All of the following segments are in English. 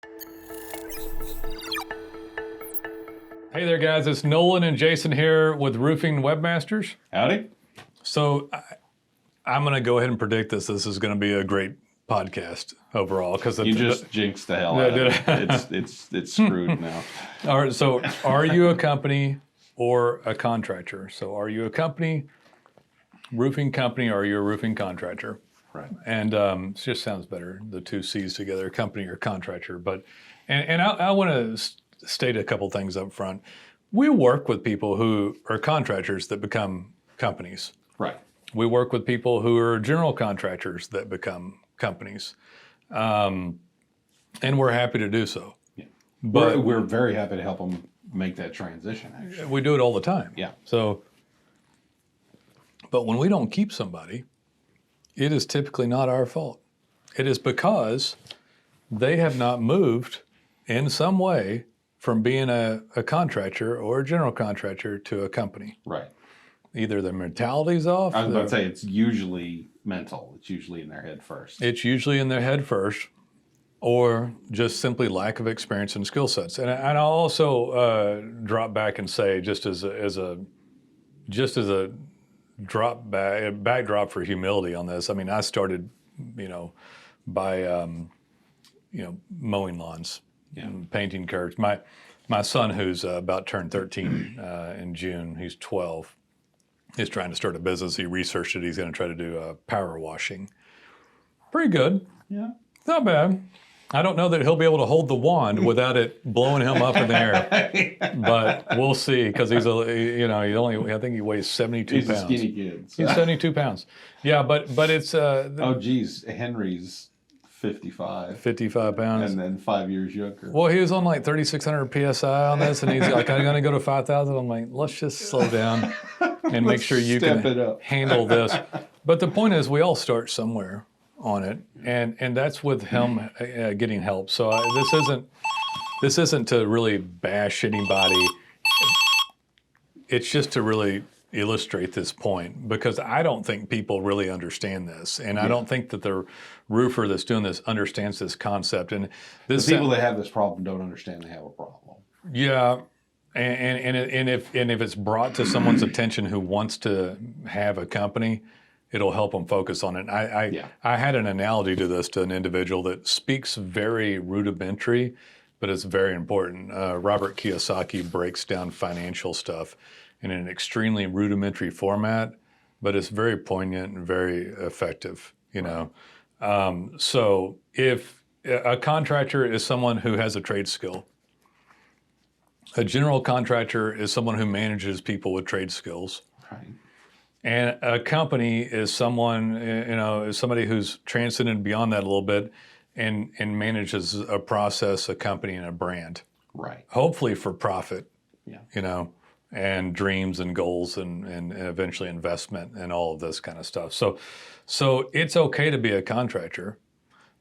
Hey there, guys. It's Nolen and Jason here with Roofing Webmasters. Howdy. So I'm going to go ahead and predict this is going to be a great podcast overall. Because You just jinxed the hell out of it. It's screwed now. All right. So are you a company or a contractor? So are you a company, roofing company, or are you a roofing contractor? Right. And it just sounds better, the two C's together, company or contractor. But and I want to state a couple things up front. We work with people who are contractors that become companies. Right. We work with people who are general contractors that become companies. And we're happy to do so. Yeah. But we're very happy to help them make that transition, actually. we do it all the time. Yeah. So, but when we don't keep somebody, it is typically not our fault. It is because they have not moved in some way from being a contractor or a general contractor to a company. Right. Either their mentality's off. I was about to say it's usually mental. It's usually in their head first. It's usually in their head first, or just simply lack of experience and skill sets. And I'll also drop back and say, just as a backdrop for humility on this. I mean, I started, by mowing lawns. And painting curves. My son, who's about turned 13 in June, he's 12, is trying to start a business. He researched it. He's going to try to do power washing. Pretty good. Yeah. Not bad. I don't know that he'll be able to hold the wand without it blowing him up in the air, but we'll see. Because he's I think he weighs 72 pounds. He's a skinny kid. So. He's 72 pounds. Yeah, but it's oh geez, Henry's 55 pounds. And then 5 years younger. Well, he was on like 3,600 PSI on this, and he's like, I'm going to go to 5,000. I'm like, let's just slow down and make sure you can handle this. But the point is, we all start somewhere on it, and that's with him getting help. So this isn't to really bash anybody. It's just to really illustrate this point, because I don't think people really understand this, and I don't think that the roofer that's doing this understands this concept. And the people that have this problem don't understand they have a problem. Yeah, and if it's brought to someone's attention who wants to have a company, it'll help them focus on it. I had an analogy to this to an individual that speaks very rudimentary, but it's very important. Robert Kiyosaki breaks down financial stuff in an extremely rudimentary format, but it's very poignant and very effective, So if a contractor is someone who has a trade skill, a general contractor is someone who manages people with trade skills. Right. And a company is someone, is somebody who's transcended beyond that a little bit and manages a process, a company, and a brand. Right. Hopefully for profit. Yeah. And dreams and goals and eventually investment and all of this kind of stuff. So it's okay to be a contractor.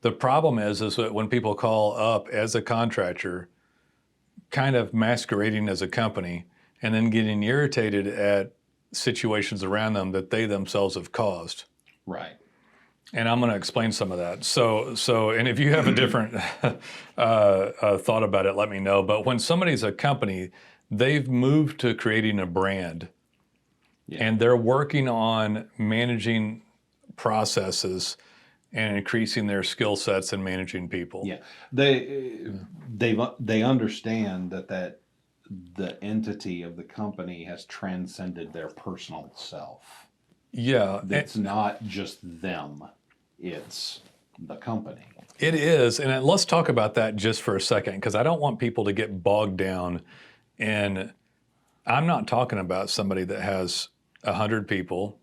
The problem is that when people call up as a contractor, kind of masquerading as a company, and then getting irritated at situations around them that they themselves have caused. Right. And I'm going to explain some of that. So, and if you have a different thought about it, let me know. But when somebody's a company, they've moved to creating a brand, and they're working on managing processes and increasing their skill sets and managing people. Yeah, they understand that the entity of the company has transcended their personal self. Yeah, it's not just them; it's the company. It is, and let's talk about that just for a second, because I don't want people to get bogged down. And I'm not talking about somebody that has 100 people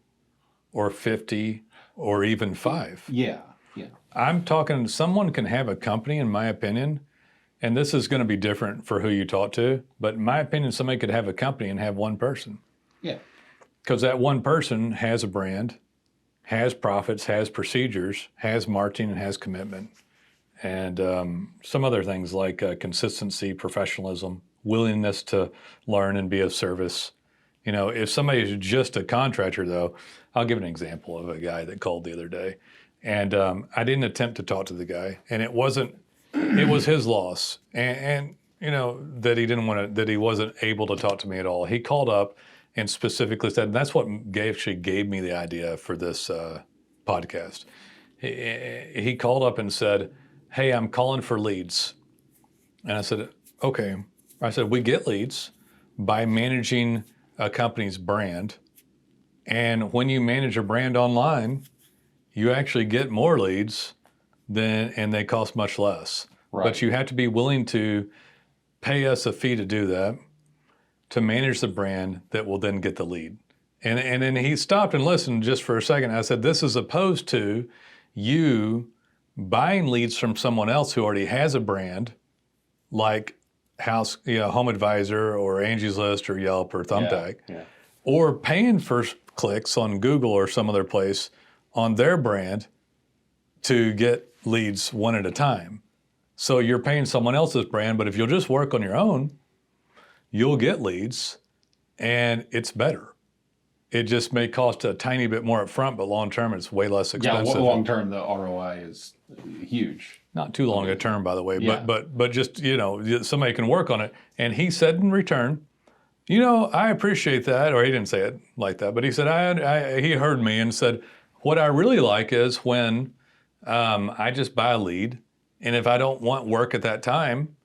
or 50 or even 5. Yeah. I'm talking someone can have a company, in my opinion, and this is going to be different for who you talk to, but in my opinion, somebody could have a company and have one person. Yeah. Because that one person has a brand, has profits, has procedures, has marketing, and has commitment. And some other things like consistency, professionalism, willingness to learn and be of service. If somebody's just a contractor, though, I'll give an example of a guy that called the other day. And I didn't attempt to talk to the guy. And it wasn't it was his loss, and you know that he didn't want to, that he wasn't able to talk to me at all. He called up and specifically said, and that's what actually gave me the idea for this podcast. He called up and said, "Hey, I'm calling for leads," and I said, "Okay." I said, "We get leads by managing a company's brand, and when you manage a brand online, you actually get more leads and they cost much less. Right. But you have to be willing to pay us a fee to do that, to manage the brand that will then get the lead." And then he stopped and listened just for a second. I said, "This is opposed to you buying leads from someone else who already has a brand, like Home Advisor or Angie's List or Yelp or Thumbtack, or paying for clicks on Google or some other place on their brand to get leads one at a time. So you're paying someone else's brand, but if you'll just work on your own, you'll get leads and it's better. It just may cost a tiny bit more up front, but long term it's way less expensive. Yeah, long term the ROI is huge. Not too long a term, by the way, but just, somebody can work on it. And he said in return, "I appreciate that," or he didn't say it like that, but he said, he heard me and said, "What I really like is when I just buy a lead, and if I don't want work at that time,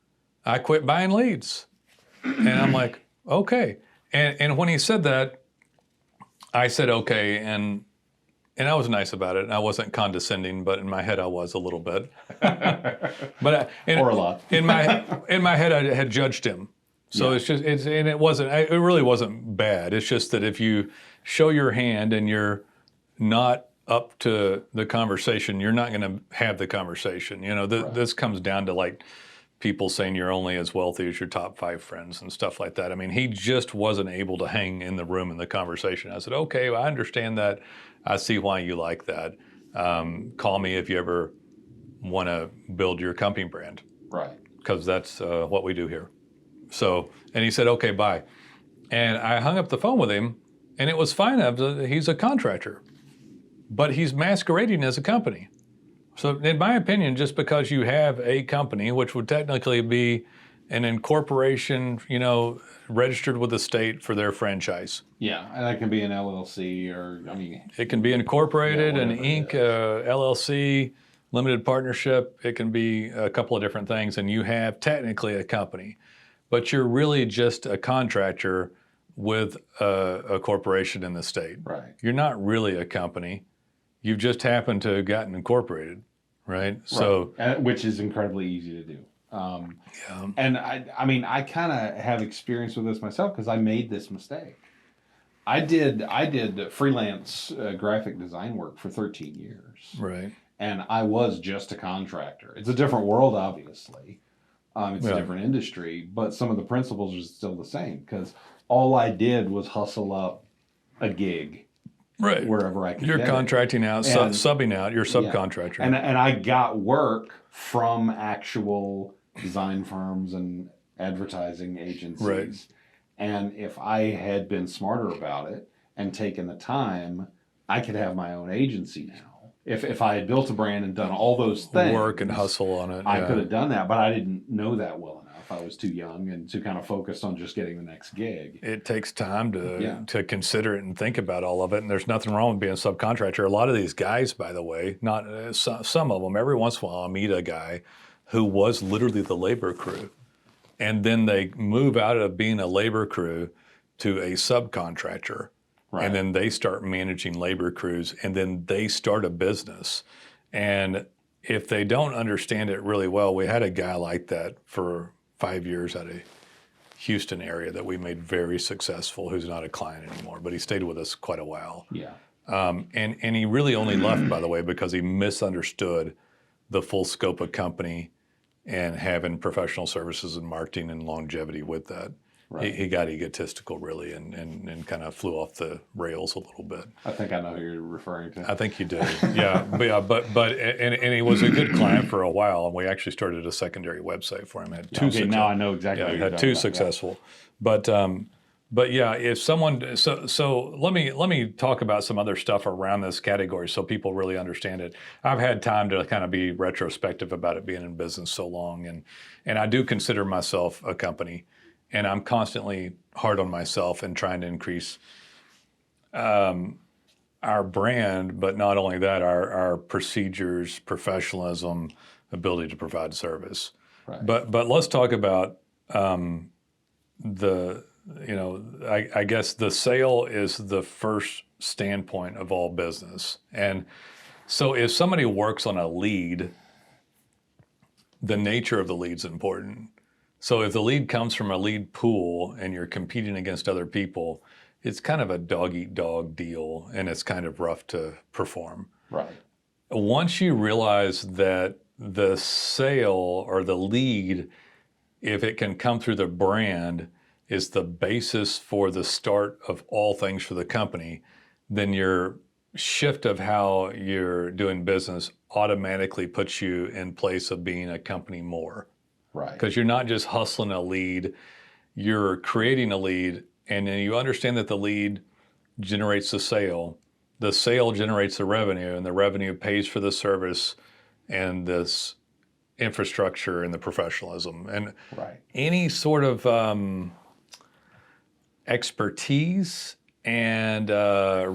I quit buying leads." And I'm like, okay. And when he said that, I said, okay, and I was nice about it. I wasn't condescending, but in my head I was a little bit. But or a lot. in my head I had judged him. So it really wasn't bad. It's just that if you show your hand and you're not up to the conversation, you're not going to have the conversation. This comes down to like people saying you're only as wealthy as your top 5 friends and stuff like that. I mean, he just wasn't able to hang in the room in the conversation. I said, "Okay, well, I understand that. I see why you like that. Call me if you ever want to build your company brand." Right. Because that's what we do here. So, and he said, "Okay, bye." And I hung up the phone with him, and it was fine. He's a contractor, but he's masquerading as a company. So in my opinion, just because you have a company, which would technically be an incorporation, registered with the state for their franchise. Yeah, and that can be an LLC It can be incorporated, an Inc., LLC, limited partnership. It can be a couple of different things, and you have technically a company. But you're really just a contractor with a corporation in the state. Right. You're not really a company. You've just happened to have gotten incorporated, right? So, which is incredibly easy to do. And I kind of have experience with this myself because I made this mistake. I did freelance graphic design work for 13 years. Right. And I was just a contractor. It's a different world, obviously. It's a different industry, but some of the principles are still the same because all I did was hustle up a gig. Right. Wherever I could. You're contracting out, subbing out, you're subcontractor. And I got work from actual design firms and advertising agencies. Right. And if I had been smarter about it and taken the time, I could have my own agency now. If I had built a brand and done all those things. Work and hustle on it. I could have done that, but I didn't know that well enough. I was too young and too kind of focused on just getting the next gig. It takes time to consider it and think about all of it. And there's nothing wrong with being a subcontractor. A lot of these guys, by the way, not some of them, every once in a while I'll meet a guy who was literally the labor crew. And then they move out of being a labor crew to a subcontractor. Right. And then they start managing labor crews and then they start a business. And if they don't understand it really well, we had a guy like that for 5 years out of Houston area that we made very successful, who's not a client anymore, but he stayed with us quite a while. Yeah. And he really only left, by the way, because he misunderstood the full scope of company and having professional services and marketing and longevity with that. Right. He got egotistical really and kind of flew off the rails a little bit. I think I know who you're referring to. I think you do. Yeah. But he was a good client for a while, and we actually started a secondary website for him. Had two now I know exactly. Yeah, had two successful. Yeah. But yeah, if someone so let me talk about some other stuff around this category so people really understand it. I've had time to kind of be retrospective about it being in business so long, and I do consider myself a company, and I'm constantly hard on myself and trying to increase our brand, but not only that, our procedures, professionalism, ability to provide service. Right. But let's talk about the I guess the sale is the first standpoint of all business. And so if somebody works on a lead, the nature of the lead is important. So if the lead comes from a lead pool and you're competing against other people, it's kind of a dog eat dog deal and it's kind of rough to perform. Right. Once you realize that the sale or the lead, if it can come through the brand, is the basis for the start of all things for the company, then your shift of how you're doing business automatically puts you in place of being a company more. Right. Because you're not just hustling a lead, you're creating a lead, and then you understand that the lead generates the sale generates the revenue, and the revenue pays for the service and this infrastructure and the professionalism. And right. any sort of expertise and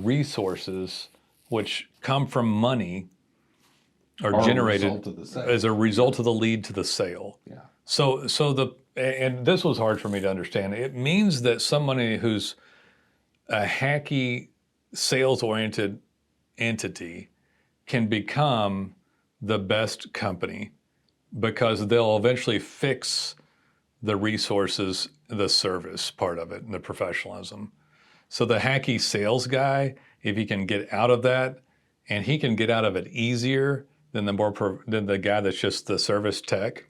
resources which come from money are generated as a result of the lead to the sale. Yeah. And this was hard for me to understand. It means that somebody who's a hacky, sales-oriented entity can become the best company because they'll eventually fix the resources, the service part of it, and the professionalism. So the hacky sales guy, if he can get out of that, and he can get out of it easier than the guy that's just the service tech,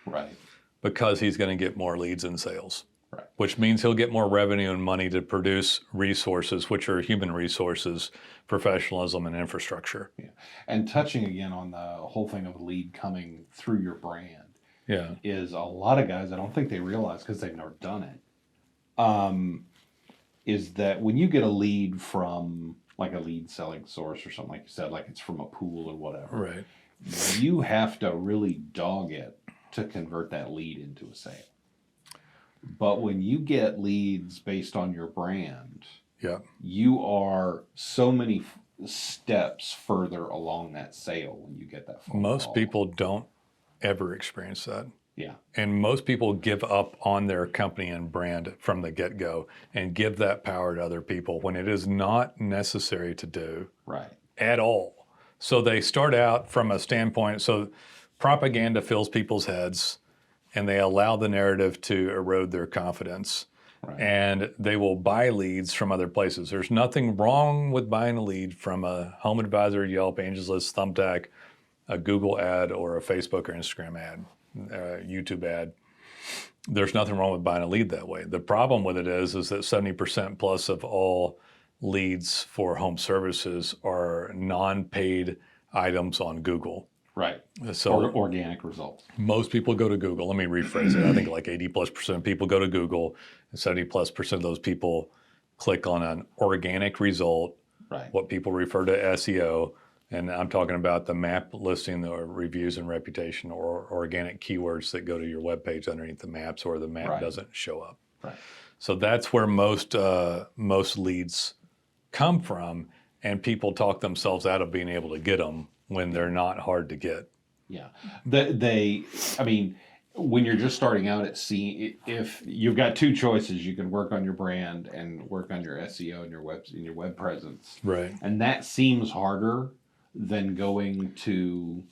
right? Because he's going to get more leads and sales, right? Which means he'll get more revenue and money to produce resources, which are human resources, professionalism, and infrastructure. Yeah, and touching again on the whole thing of lead coming through your brand. Yeah, is a lot of guys, I don't think they realize because they've never done it, is that when you get a lead from like a lead selling source or something, like you said, like it's from a pool or whatever, right? You have to really dog it to convert that lead into a sale. But when you get leads based on your brand, yeah, you are so many steps further along that sale when you get that phone Most call. people don't ever experience that. Yeah. And most people give up on their company and brand from the get-go and give that power to other people when it is not necessary to do right at all. So they start out from a standpoint, so propaganda fills people's heads and they allow the narrative to erode their confidence. Right. And they will buy leads from other places. There's nothing wrong with buying a lead from a Home Advisor, Yelp, AngelList, Thumbtack, a Google ad, or a Facebook or Instagram ad, YouTube ad. There's nothing wrong with buying a lead that way. The problem with it is that 70% plus of all leads for home services are non-paid items on Google. Right. So organic results. Most people go to Google. Let me rephrase it. I think like 80+% of people go to Google, and 70+% of those people click on an organic result, right? What people refer to SEO. And I'm talking about the map listing or reviews and reputation or organic keywords that go to your webpage underneath the maps or the map right. doesn't show up. Right. So that's where most leads come from, and people talk themselves out of being able to get them when they're not hard to get. Yeah. I mean, when you're just starting out at sea, if you've got two choices, you can work on your brand and work on your SEO and your web presence. Right. And that seems harder than going to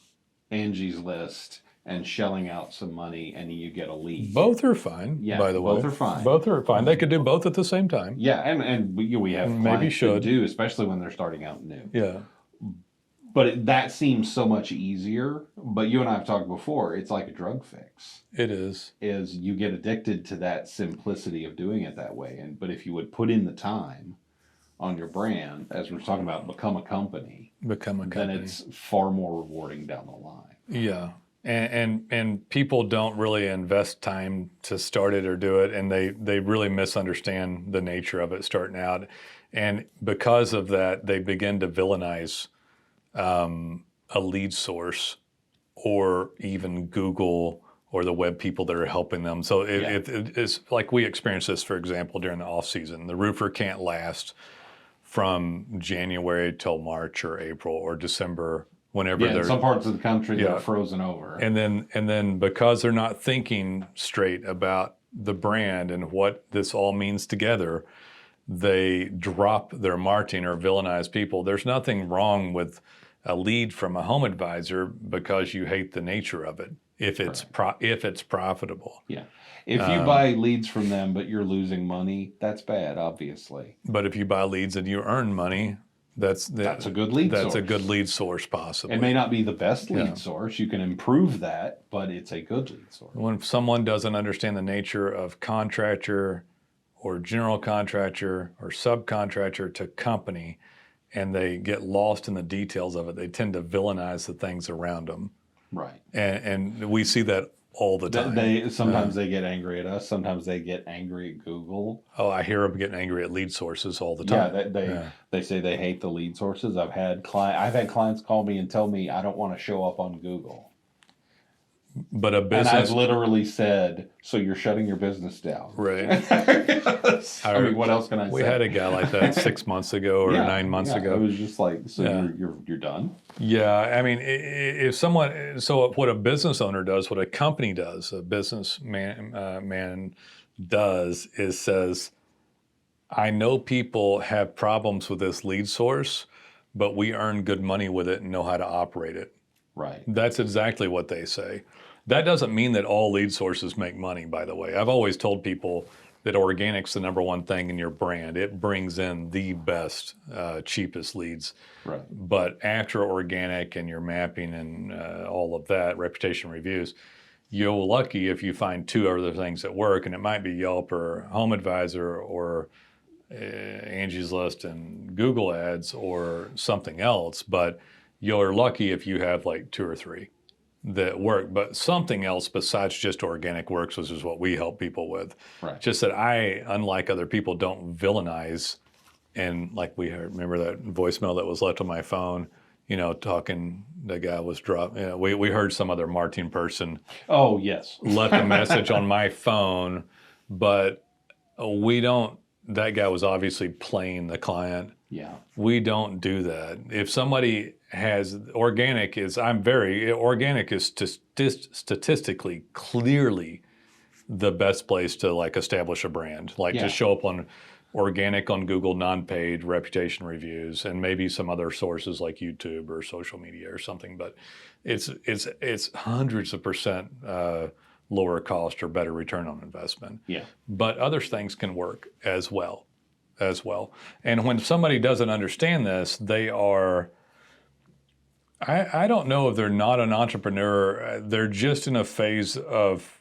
Angie's List and shelling out some money and you get a lead. Both are fine, yeah, by the way. Both are fine. Both are fine. They could do both at the same time. Yeah, and we have clients that do, especially when they're starting out new. Yeah. But that seems so much easier. But you and I have talked before, it's like a drug fix. It is. Is you get addicted to that simplicity of doing it that way. But if you would put in the time on your brand, as we're talking about, become a company, then it's far more rewarding down the line. Yeah. And people don't really invest time to start it or do it, and they really misunderstand the nature of it starting out, and because of that, they begin to villainize a lead source or even Google or the web people that are helping them. So it's like we experienced this, for example, during the off season. The roofer can't last from January till March or April or December. Whenever in some parts of the country that are frozen over. And then because they're not thinking straight about the brand and what this all means together, they drop their marketing or villainize people. There's nothing wrong with a lead from a home advisor because you hate the nature of it if it's if it's profitable. Yeah. If you buy leads from them but you're losing money, that's bad, obviously. But if you buy leads and you earn money, that's a good lead source. That's a good lead source, possibly. It may not be the best lead source. You can improve that, but it's a good lead source. When someone doesn't understand the nature of contractor or general contractor or subcontractor to company, and they get lost in the details of it, they tend to villainize the things around them. Right. And we see that all the time. Sometimes they get angry at us. Sometimes they get angry at Google. Oh, I hear them getting angry at lead sources all the time. They say they hate the lead sources. I've had clients call me and tell me I don't want to show up on Google. But a business, and I've literally said, so you're shutting your business down, right? I mean, what else can I say? We had a guy like that 6 months ago or 9 months ago. It was just like, so you're done. Yeah, I mean, if someone, so what a business owner does, what a company does, a business man does is says, I know people have problems with this lead source, but we earn good money with it and know how to operate it. Right. That's exactly what they say. That doesn't mean that all lead sources make money, by the way. I've always told people that organic's the number one thing in your brand. It brings in the best, cheapest leads. Right. But after organic and your mapping and all of that, reputation reviews, you're lucky if you find two other things that work, and it might be Yelp or Home Advisor or Angie's List and Google Ads or something else, but you're lucky if you have like two or three that work. But something else besides just organic works, which is what we help people with. Right. Just that I, unlike other people, don't villainize. And like we heard, remember that voicemail that was left on my phone, talking, the guy was dropped. We heard some other marketing person. Oh, yes. Left a message on my phone, but we don't, that guy was obviously playing the client. Yeah. We don't do that. If somebody has organic is statistically clearly the best place to like establish a brand, to show up on organic on Google, non-paid reputation reviews, and maybe some other sources like YouTube or social media or something. But it's hundreds of percent lower cost or better return on investment. Yeah. But other things can work as well. And when somebody doesn't understand this, they are, I don't know if they're not an entrepreneur, they're just in a phase of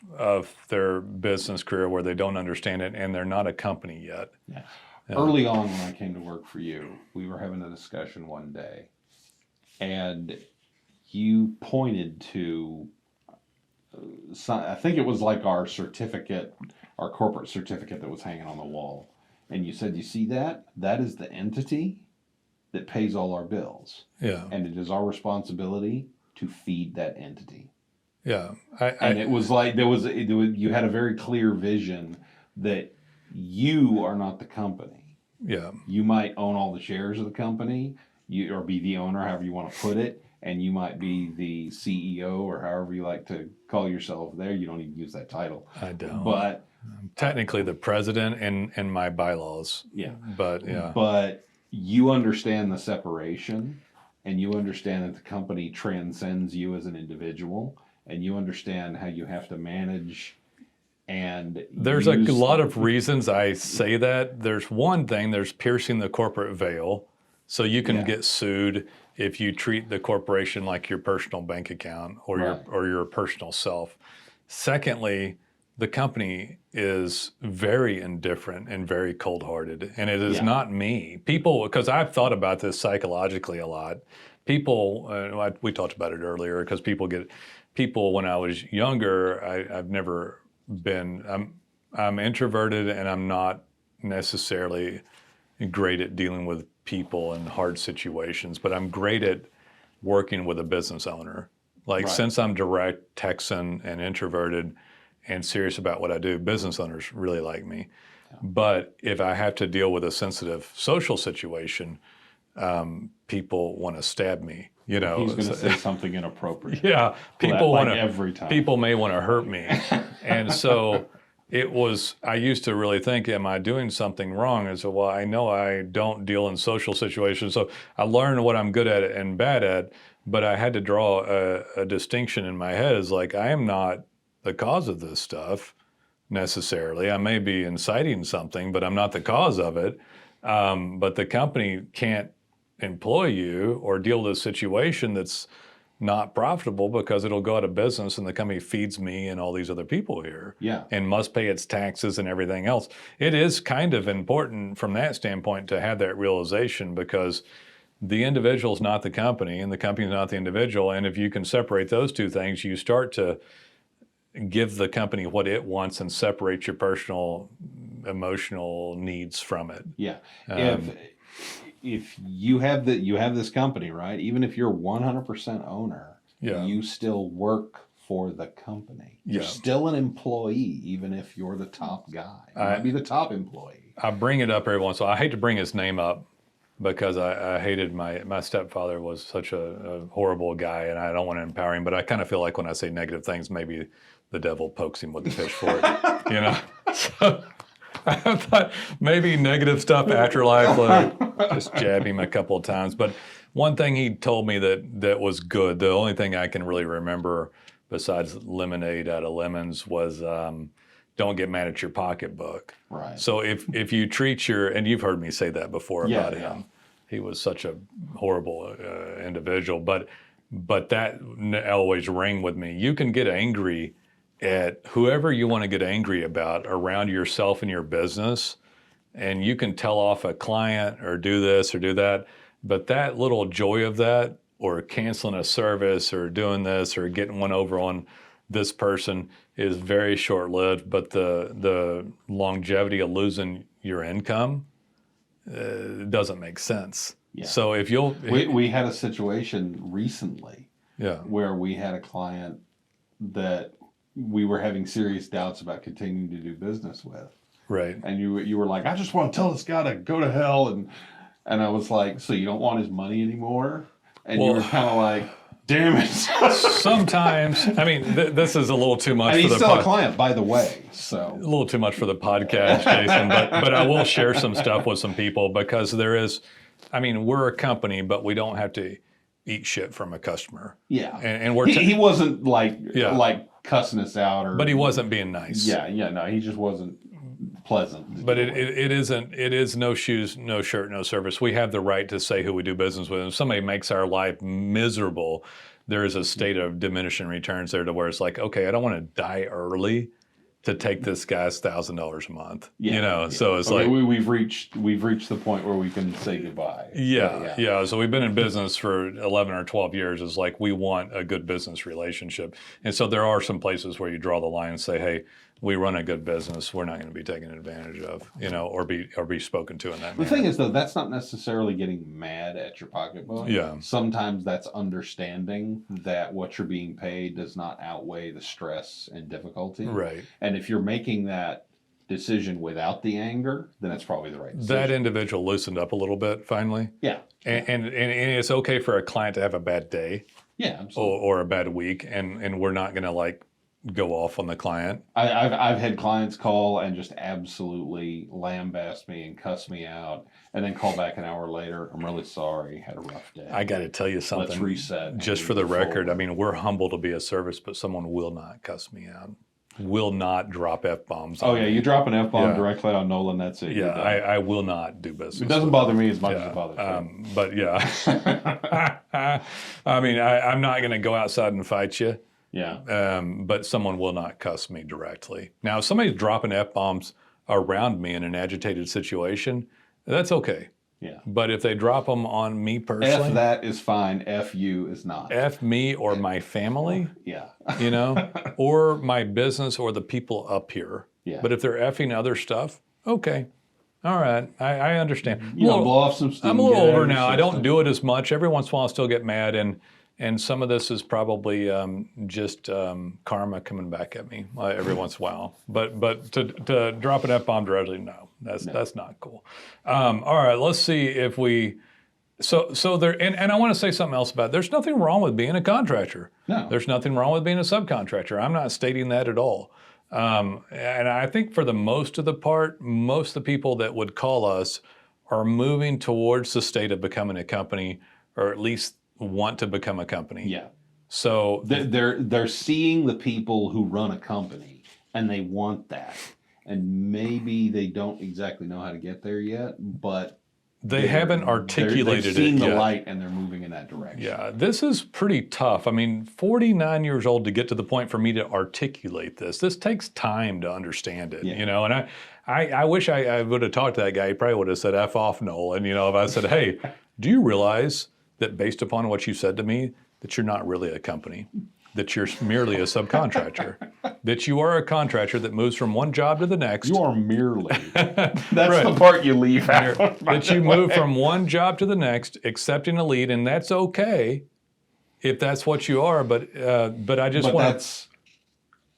their business career where they don't understand it, and they're not a company yet. Yeah. Early on when I came to work for you, we were having a discussion one day, and you pointed to, I think it was like our certificate, our corporate certificate that was hanging on the wall. And you said, you see that? That is the entity that pays all our bills. Yeah. And it is our responsibility to feed that entity. Yeah. And it was like, you had a very clear vision that you are not the company. Yeah. You might own all the shares of the company, or be the owner, however you want to put it. And you might be the CEO or however you like to call yourself there. You don't even use that title. I don't. But I'm technically the president in my bylaws. Yeah. But yeah. But you understand the separation, and you understand that the company transcends you as an individual, and you understand how you have to manage. And there's a lot of reasons I say that. There's one thing, there's piercing the corporate veil. So you can get sued if you treat the corporation like your personal bank account or your personal self. Secondly, the company is very indifferent and very cold-hearted, and it is not me. People, because I've thought about this psychologically a lot. People, we talked about it earlier, because people get people when I was younger, I've never been, I'm introverted and I'm not necessarily great at dealing with people in hard situations, but I'm great at working with a business owner. Like since I'm direct, Texan, and introverted and serious about what I do, business owners really like me. Yeah. But if I have to deal with a sensitive social situation, people want to stab me. You know, he's going to say something inappropriate. Yeah, people want to every time. People may want to hurt me, and so I used to really think, am I doing something wrong? And so, well, I know I don't deal in social situations, so I learned what I'm good at and bad at. But I had to draw a distinction in my head as like, I am not the cause of this stuff necessarily. I may be inciting something, but I'm not the cause of it. But the company can't employ you or deal with a situation that's not profitable because it'll go out of business and the company feeds me and all these other people here. Yeah. And must pay its taxes and everything else. It is kind of important from that standpoint to have that realization, because the individual is not the company and the company is not the individual. And if you can separate those two things, you start to give the company what it wants and separate your personal emotional needs from it. Yeah. If you have this company, right? Even if you're 100% owner, you still work for the company. You're still an employee, even if you're the top guy. You might be the top employee. I bring it up every once in a while. I hate to bring his name up because I hated my stepfather was such a horrible guy, and I don't want to empower him, but I kind of feel like when I say negative things, maybe the devil pokes him with the pitchfork, you know? So, I thought maybe negative stuff, afterlife, just jab him a couple of times. But one thing he told me that was good, the only thing I can really remember besides lemonade out of lemons was don't get mad at your pocketbook. Right. So if you treat and you've heard me say that before about him, he was such a horrible individual, but that always rang with me. You can get angry at whoever you want to get angry about around yourself and your business, and you can tell off a client or do this or do that, but that little joy of that, or canceling a service or doing this or getting one over on this person, is very short-lived, but the longevity of losing your income doesn't make sense. Yeah. So if you'll... We had a situation recently where we had a client that we were having serious doubts about continuing to do business with. Right. And you were like, I just want to tell this guy to go to hell. And I was like, so you don't want his money anymore? And you were kind of like, damn it. Sometimes, I mean, this is a little too much and for the he's still a client, by the way. So a little too much for the podcast, Jason. But I will share some stuff with some people, because there is, I mean, we're a company, but we don't have to eat shit from a customer. Yeah. And we're he wasn't like cussing us out, but he wasn't being nice. No, he just wasn't pleasant. But it is no shoes, no shirt, no service. We have the right to say who we do business with. If somebody makes our life miserable, there is a state of diminishing returns there, to where it's like, okay, I don't want to die early to take this guy's $1,000 a month. So it's like we've reached the point where we can say goodbye. Yeah. So we've been in business for 11 or 12 years. It's like, we want a good business relationship. And so there are some places where you draw the line and say, hey, we run a good business. We're not going to be taken advantage of, or be spoken to in that manner. The thing is, though, that's not necessarily getting mad at your pocketbook. Yeah. Sometimes that's understanding that what you're being paid does not outweigh the stress and difficulty. Right. And if you're making that decision without the anger, then it's probably the right decision. That individual loosened up a little bit finally. Yeah. And it's okay for a client to have a bad day. Yeah, absolutely. Or a bad week, and we're not going to go off on the client. I've had clients call and just absolutely lambaste me and cuss me out, and then call back an hour later. I'm really sorry. Had a rough day. I got to tell you something. Let's reset. Just for the record, I mean, we're humble to be a service, but someone will not cuss me out. Will not drop F-bombs. Oh, yeah. You drop an F-bomb directly on Nolen, that's it. Yeah, I will not do business. It doesn't bother me as much as it bothers you. But yeah. I mean, I'm not going to go outside and fight you. Yeah. But someone will not cuss me directly. Now, if somebody's dropping F-bombs around me in an agitated situation, that's okay. Yeah. But if they drop them on me personally, F that is fine. F you is not. F me or my family, Yeah. you know, or my business or the people up here. Yeah. But if they're effing other stuff, okay. All right. I understand. You know, blow off some steam. I'm a little get it out older of your now. I don't system. do it as much. Every once in a while I still get mad, and some of this is probably just karma coming back at me every once in a while. But to drop an F-bomb directly, no. That's not cool. All right, let's see if we so there and I want to say something else about it. There's nothing wrong with being a contractor. No. There's nothing wrong with being a subcontractor. I'm not stating that at all. And I think for the most of the part, most of the people that would call us are moving towards the state of becoming a company, or at least want to become a company. Yeah. So They're seeing the people who run a company, and they want that. And maybe they don't exactly know how to get there yet, but they haven't articulated they've seen it the yet. light, and they're moving in that direction. Yeah, this is pretty tough. I mean, 49 years old to get to the point for me to articulate this. This takes time to understand it, you know. And I wish I would have talked to that guy. He probably would have said, F off, Nolen. You know, if I said, hey, do you realize that based upon what you said to me, that you're not really a company, that you're merely a subcontractor, that you are a contractor that moves from one job to the next. You are merely. That's the part you leave out. That you move from one job to the next, accepting a lead, and that's okay if that's what you are. But I just want to.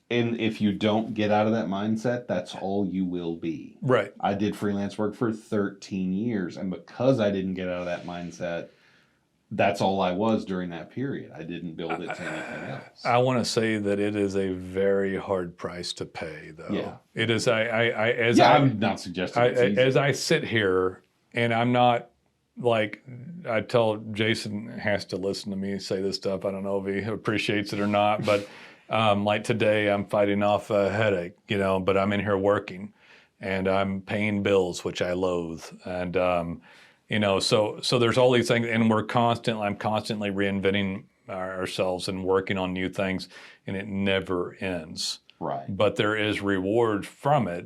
And if you don't get out of that mindset, that's all you will be. Right. I did freelance work for 13 years, and because I didn't get out of that mindset, that's all I was during that period. I didn't build it to anything else. I want to say that it is a very hard price to pay, though. Yeah. It is. I'm not suggesting it's easy. As I sit here, and I'm not like, I tell Jason has to listen to me say this stuff. I don't know if he appreciates it or not, but like today, I'm fighting off a headache, you know, but I'm in here working, and I'm paying bills, which I loathe, and you know, so there's all these things, and I'm constantly reinventing ourselves and working on new things, and it never ends. Right. But there is reward from it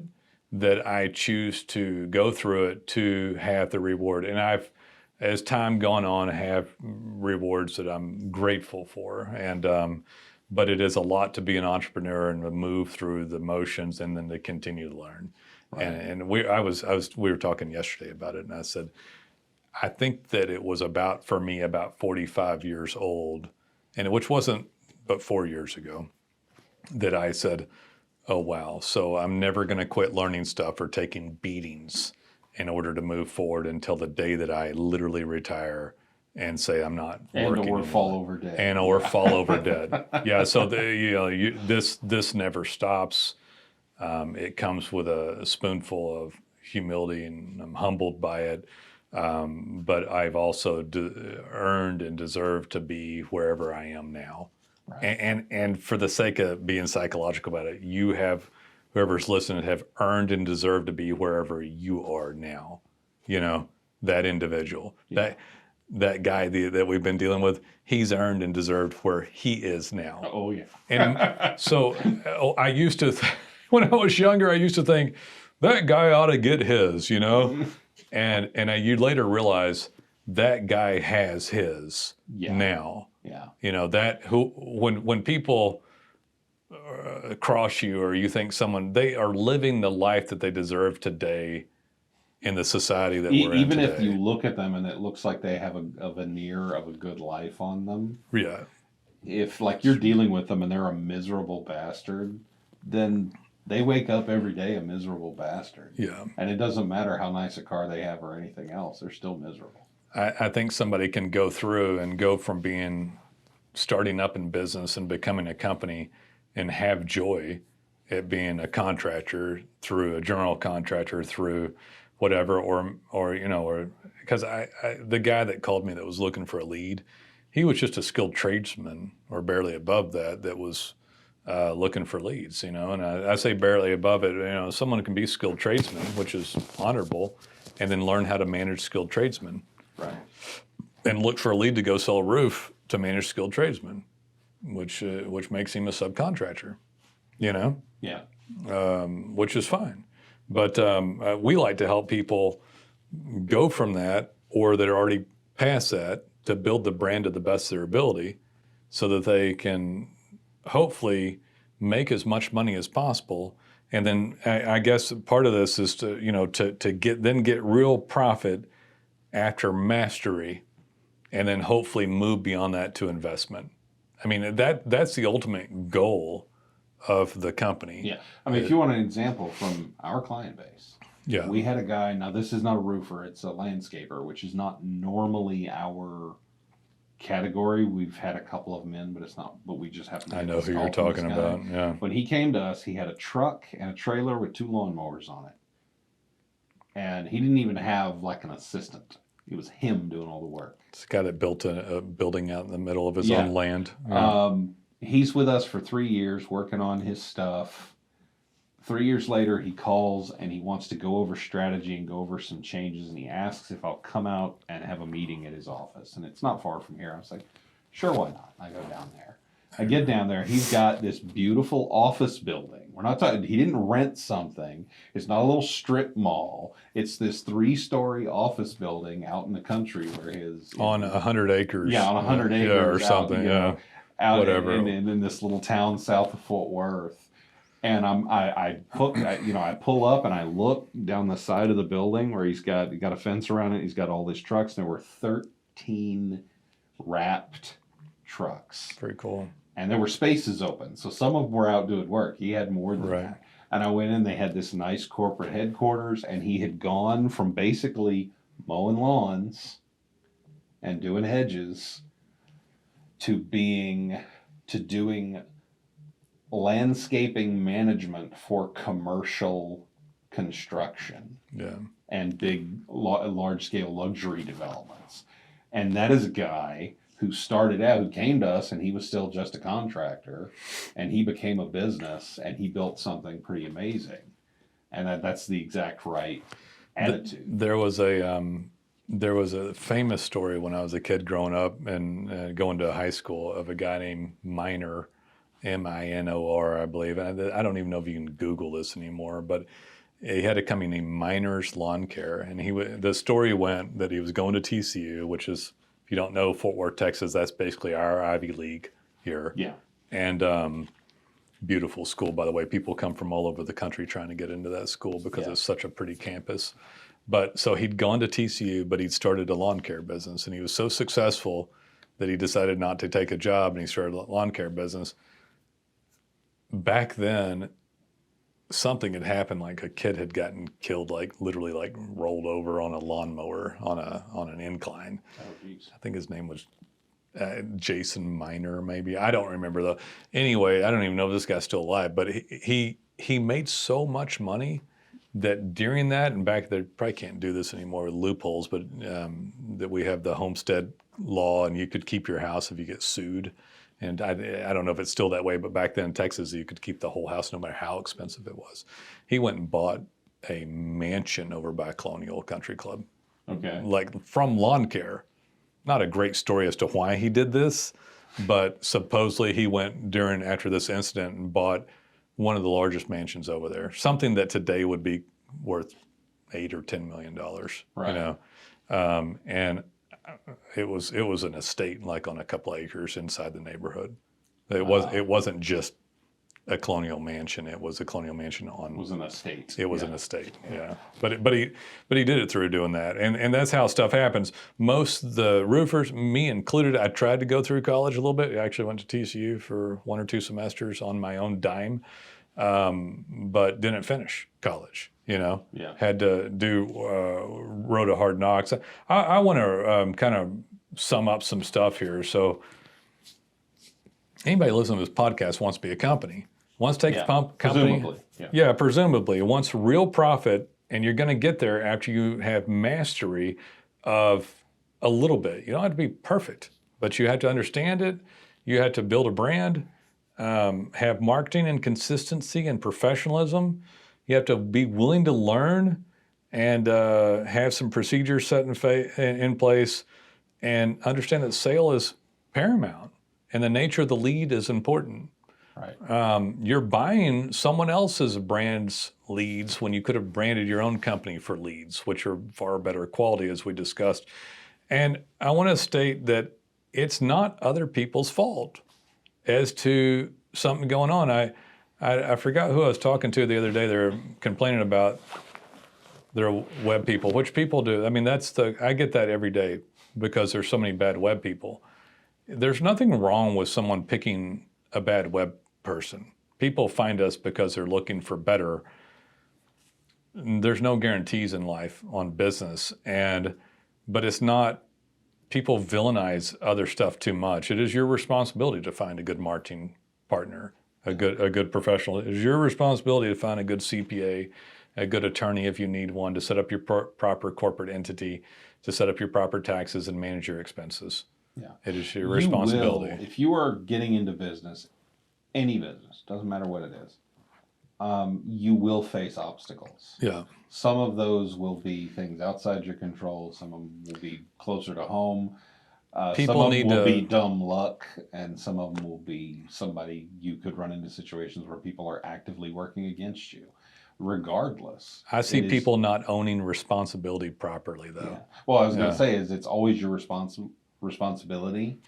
that I choose to go through it to have the reward. And I've, as time gone on, have rewards that I'm grateful for. And but it is a lot to be an entrepreneur and to move through the motions and then to continue to learn. Right. And we were talking yesterday about it, and I said, I think that it was about 45 years old, and which wasn't but 4 years ago, that I said, oh, wow, so I'm never going to quit learning stuff or taking beatings in order to move forward until the day that I literally retire and say I'm not working. Or fall over dead. Fall over dead. Yeah, so this never stops. It comes with a spoonful of humility, and I'm humbled by it. But I've also earned and deserved to be wherever I am now. Right. And for the sake of being psychological about it, you have, whoever's listening, have earned and deserved to be wherever you are now. You know, that individual, that guy that we've been dealing with, he's earned and deserved where he is now. Oh, yeah. And so I used to, when I was younger, I used to think, that guy ought to get his, you know? And you later realize that guy has his now. Yeah. You know, when people cross you, or you think they are living the life that they deserve today in the society that we're in even today. If you look at them and it looks like they have a veneer of a good life on them. Yeah. If like you're dealing with them and they're a miserable bastard, then they wake up every day a miserable bastard. Yeah. And it doesn't matter how nice a car they have or anything else. They're still miserable. I think somebody can go through and go from starting up in business and becoming a company and have joy at being a contractor, through a general contractor, through whatever, or you know, or because the guy that called me that was looking for a lead, he was just a skilled tradesman or barely above that was looking for leads, you know, and I say barely above it. You know, someone can be skilled tradesman, which is honorable, and then learn how to manage skilled tradesmen. Right. And look for a lead to go sell a roof to manage skilled tradesmen, which makes him a subcontractor, you know? Yeah. Which is fine. But we like to help people go from that, or that are already past that, to build the brand to the best of their ability, so that they can hopefully make as much money as possible. And then I guess part of this is to, to get real profit after mastery, and then hopefully move beyond that to investment. I mean, that's the ultimate goal of the company. Yeah. I mean, if you want an example from our client base, Yeah. we had a guy, now this is not a roofer, it's a landscaper, which is not normally our category. We've had a couple of them in, but it's not, but we just happen to I get know this who call you're from this talking guy. about. Yeah. When he came to us, he had a truck and a trailer with 2 lawnmowers on it. And he didn't even have like an assistant. It was him doing all the work. It's a guy that built a building out in the middle of his Yeah. own land. Yeah. He's with us for 3 years working on his stuff. 3 years later, he calls and he wants to go over strategy and go over some changes. And he asks if I'll come out and have a meeting at his office. And it's not far from here. I was like, sure, why not? I go down there. I get down there. He's got this beautiful office building. We're not talking, he didn't rent something. It's not a little strip mall. It's this 3-story office building out in the country where his... On 100 acres. Yeah, on 100 acres. Yeah, or something, out, out whatever. in this little town south of Fort Worth. And I pull up and I look down the side of the building where he got a fence around it. He's got all these trucks. And there were 13 wrapped trucks. Very cool. And there were spaces open. So some of them were out doing work. He had more than that. And I went in, they had this nice corporate headquarters, and he had gone from basically mowing lawns and doing hedges to doing landscaping management for commercial construction. Yeah. And big, large scale luxury developments. And that is a guy who started out, who came to us, and he was still just a contractor, and he became a business, and he built something pretty amazing. And that's the exact right attitude. There was a famous story when I was a kid growing up and going to high school of a guy named Minor, Minor, I believe. And I don't even know if you can Google this anymore, but he had a company named Minor's Lawn Care, and the story went that he was going to TCU, which is, if you don't know Fort Worth, Texas, that's basically our Ivy League here. Yeah. And beautiful school, by the way. People come from all over the country trying to get into that school because it's such a pretty campus. But so he'd gone to TCU, but he'd started a lawn care business, and he was so successful that he decided not to take a job, and he started a lawn care business. Back then, something had happened, like a kid had gotten killed, like literally like rolled over on a lawnmower on an incline. Oh, geez. I think his name was Jason Minor, maybe. I don't remember though. Anyway, I don't even know if this guy's still alive, but he made so much money that during that, and back there, probably can't do this anymore with loopholes, but that we have the homestead law, and you could keep your house if you get sued. And I don't know if it's still that way, but back then in Texas, you could keep the whole house no matter how expensive it was. He went and bought a mansion over by Colonial Country Club. Okay. Like from lawn care. Not a great story as to why he did this, but supposedly he went after this incident and bought one of the largest mansions over there. Something that today would be worth $8 or $10 million. Right. You know, and it was an estate, like on a couple acres inside the neighborhood. It wasn't just a colonial mansion. It was a colonial mansion on. It was an estate. It was an estate. Yeah. But he did it through doing that, and that's how stuff happens. Most of the roofers, me included, I tried to go through college a little bit. I actually went to TCU for 1 or 2 semesters on my own dime, but didn't finish college. You know, had to do road of hard knocks. I want to kind of sum up some stuff here. So anybody listening to this podcast wants to be a company, wants to take the company. Presumably. Presumably. Wants real profit, and you're going to get there after you have mastery of a little bit. You don't have to be perfect, but you have to understand it. You have to build a brand, have marketing and consistency and professionalism. You have to be willing to learn and have some procedures set in place, and understand that sale is paramount and the nature of the lead is important. Right. You're buying someone else's brand's leads when you could have branded your own company for leads, which are far better quality, as we discussed. And I want to state that it's not other people's fault as to something going on. I forgot who I was talking to the other day. They were complaining about their web people, which people do. I mean, I get that every day because there's so many bad web people. There's nothing wrong with someone picking a bad web person. People find us because they're looking for better. There's no guarantees in life on business, but it's not. People villainize other stuff too much. It is your responsibility to find a good marketing partner, a good professional. It is your responsibility to find a good CPA, a good attorney if you need one, to set up your proper corporate entity, to set up your proper taxes and manage your expenses. Yeah. It is your responsibility. If you are getting into business, any business, doesn't matter what it is, you will face obstacles. Yeah. Some of those will be things outside your control. Some of them will be closer to home. People some of need them will to be dumb luck, and some of them will be somebody you could run into situations where people are actively working against you. Regardless, I see people not owning responsibility properly, though. Yeah. Well, I was going to say is it's always your responsibility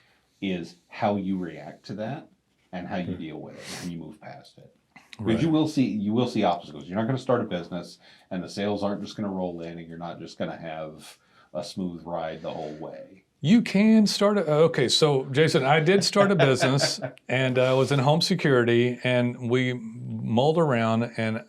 is how you react to that and how you deal with it and you move past it. Because Right. you will see obstacles. You're not going to start a business and the sales aren't just going to roll in and you're not just going to have a smooth ride the whole way. You can start okay, so Jason, I did start a business and I was in home security, and we mulled around, and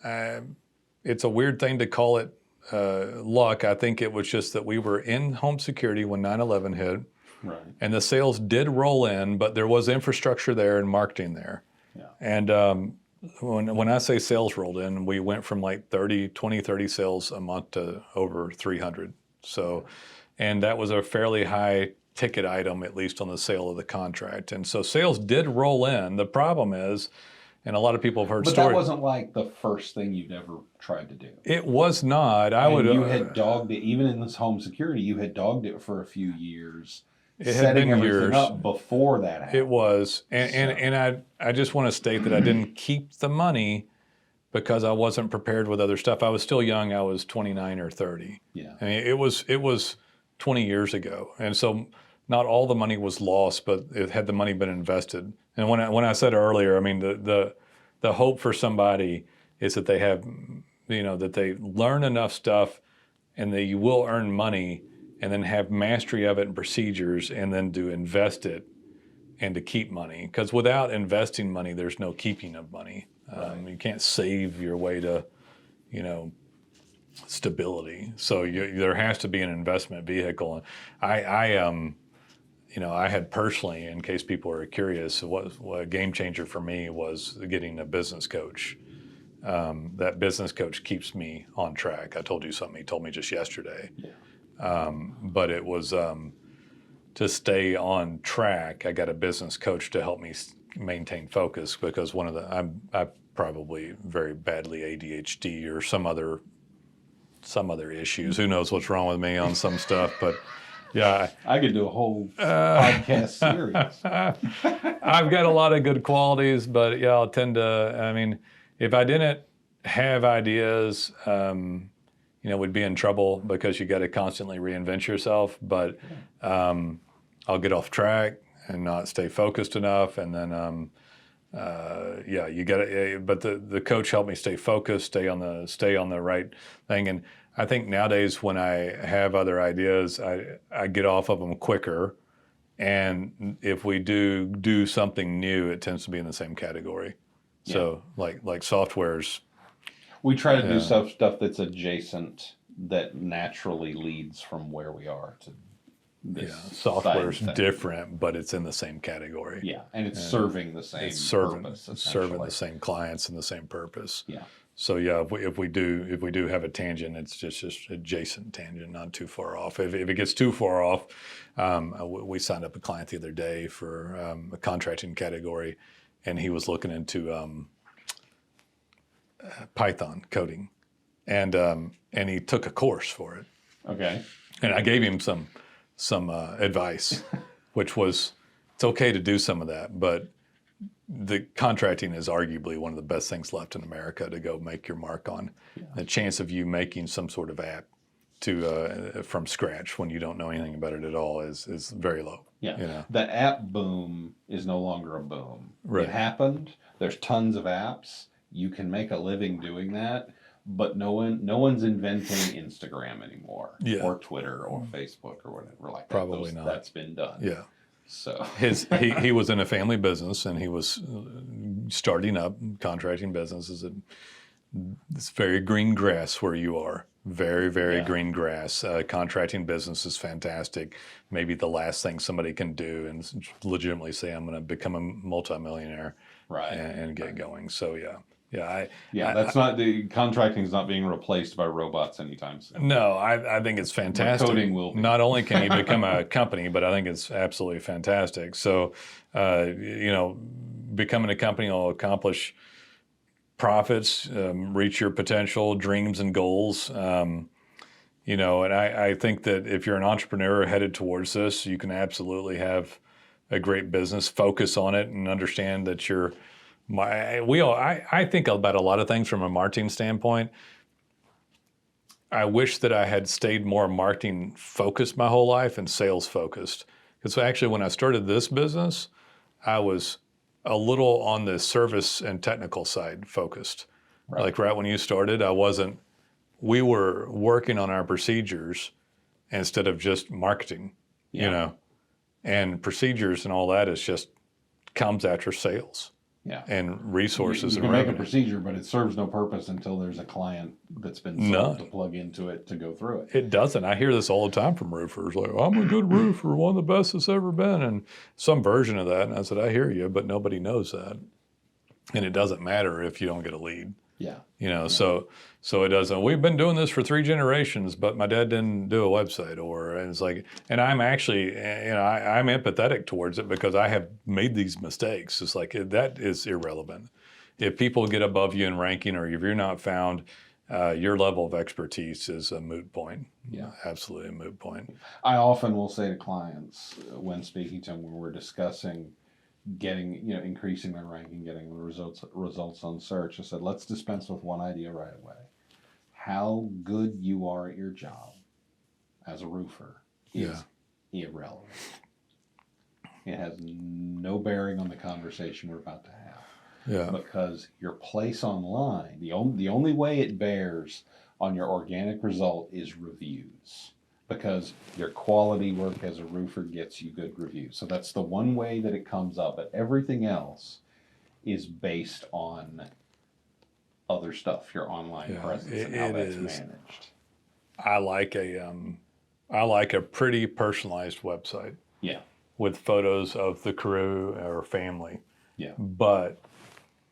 it's a weird thing to call it luck. I think it was just that we were in home security when 9/11 hit. Right. And the sales did roll in, but there was infrastructure there and marketing there. Yeah. And when I say sales rolled in, we went from like 30 sales a month to over 300. So, and that was a fairly high ticket item, at least on the sale of the contract. And so sales did roll in. The problem is, and a lot of people have heard But stories. that wasn't like the first thing you'd ever tried to do. It was not. You had dogged it, even in this home security, you had dogged it for a few years. It had been years up before that happened. It was, and I just want to state that I didn't keep the money because I wasn't prepared with other stuff. I was still young. I was 29 or 30. Yeah. I mean, it was 20 years ago, and so not all the money was lost, but it had the money been invested. And when I said earlier, I mean the hope for somebody is that they have, that they learn enough stuff, and that you will earn money, and then have mastery of it and procedures, and then to invest it and to keep money. Because without investing money, there's no keeping of money. Right. You can't save your way to, stability. So there has to be an investment vehicle. I had personally, in case people are curious, what a game changer for me was getting a business coach. That business coach keeps me on track. I told you something he told me just yesterday. Yeah. But it was to stay on track. I got a business coach to help me maintain focus, because I probably very badly ADHD or some other issues. Who knows what's wrong with me on some stuff, but yeah. I could do a whole podcast series. I've got a lot of good qualities, but yeah, I'll tend to, I mean, if I didn't have ideas, we'd be in trouble, because you got to constantly reinvent yourself. But I'll get off track and not stay focused enough, and then you got to. But the coach helped me stay focused, stay on the right thing. And I think nowadays when I have other ideas, I get off of them quicker. And if we do something new, it tends to be in the same category. Yeah. So like softwares. We try to do stuff that's adjacent, that naturally leads from where we are to this. Yeah, software's different, but it's in the same category. Yeah, and it's serving the same purpose. Serving the same clients and the same purpose. Yeah. So yeah, if we do have a tangent, it's just adjacent tangent, not too far off. If it gets too far off, we signed up a client the other day for a contracting category, and he was looking into Python coding, and he took a course for it. Okay. And I gave him some advice, which was, it's okay to do some of that, but the contracting is arguably one of the best things left in America to go make your mark on. Yeah. The chance of you making some sort of app from scratch when you don't know anything about it at all is very low. Yeah. You know? The app boom is no longer a boom. Right. It happened. There's tons of apps. You can make a living doing that, but no one's inventing Instagram anymore, or Twitter or Facebook or whatever like that. Probably not. That's been done. Yeah. So he was in a family business, and he was starting up contracting businesses. It's very green grass where you are. Very, very green grass. Contracting business is fantastic. Maybe the last thing somebody can do and legitimately say, I'm going to become a multimillionaire, right, and get going. So the contracting is not being replaced by robots anytime soon. No, I think it's fantastic. But coding will be. Not only can you become a company, but I think it's absolutely fantastic. So, becoming a company will accomplish profits, reach your potential, dreams and goals. And I think that if you're an entrepreneur headed towards this, you can absolutely have a great business, focus on it, and understand that I think about a lot of things from a marketing standpoint. I wish that I had stayed more marketing focused my whole life and sales focused. Because actually when I started this business, I was a little on the service and technical side focused. Right. Like right when you started, we were working on our procedures instead of just marketing, and procedures and all that is just comes after sales. Yeah. And resources. You can make a procedure, but it serves no purpose until there's a client that's been sold to plug into it to go through it. It doesn't. I hear this all the time from roofers, like, I'm a good roofer, one of the best that's ever been, and some version of that. And I said, I hear you, but nobody knows that. And it doesn't matter if you don't get a lead. Yeah. So it doesn't. We've been doing this for 3 generations, but my dad didn't do a website, and it's like, and I'm actually, I'm empathetic towards it because I have made these mistakes. It's like that is irrelevant. If people get above you in ranking, or if you're not found, your level of expertise is a moot point. Yeah, absolutely a moot point. I often will say to clients when speaking to them, when we're discussing getting, increasing their ranking, getting the results on search, I said, let's dispense with one idea right away. How good you are at your job as a roofer is irrelevant. It has no bearing on the conversation we're about to have. Yeah. Because your place online, the only way it bears on your organic result is reviews. Because your quality work as a roofer gets you good reviews. So that's the one way that it comes up. But everything else is based on other stuff, your online presence and how that's managed. I like a pretty personalized website. Yeah. With photos of the crew or family. Yeah. But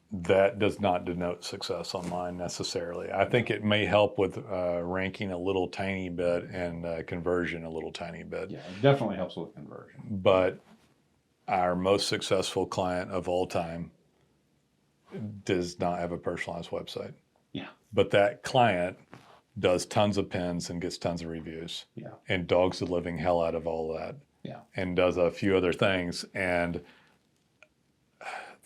that does not denote success online necessarily. I think it may help with ranking a little tiny bit and conversion a little tiny bit. Yeah, it definitely helps with conversion. But our most successful client of all time does not have a personalized website. Yeah. But that client does tons of pins and gets tons of reviews. Yeah. And dogs the living hell out of all that. Yeah. And does a few other things, and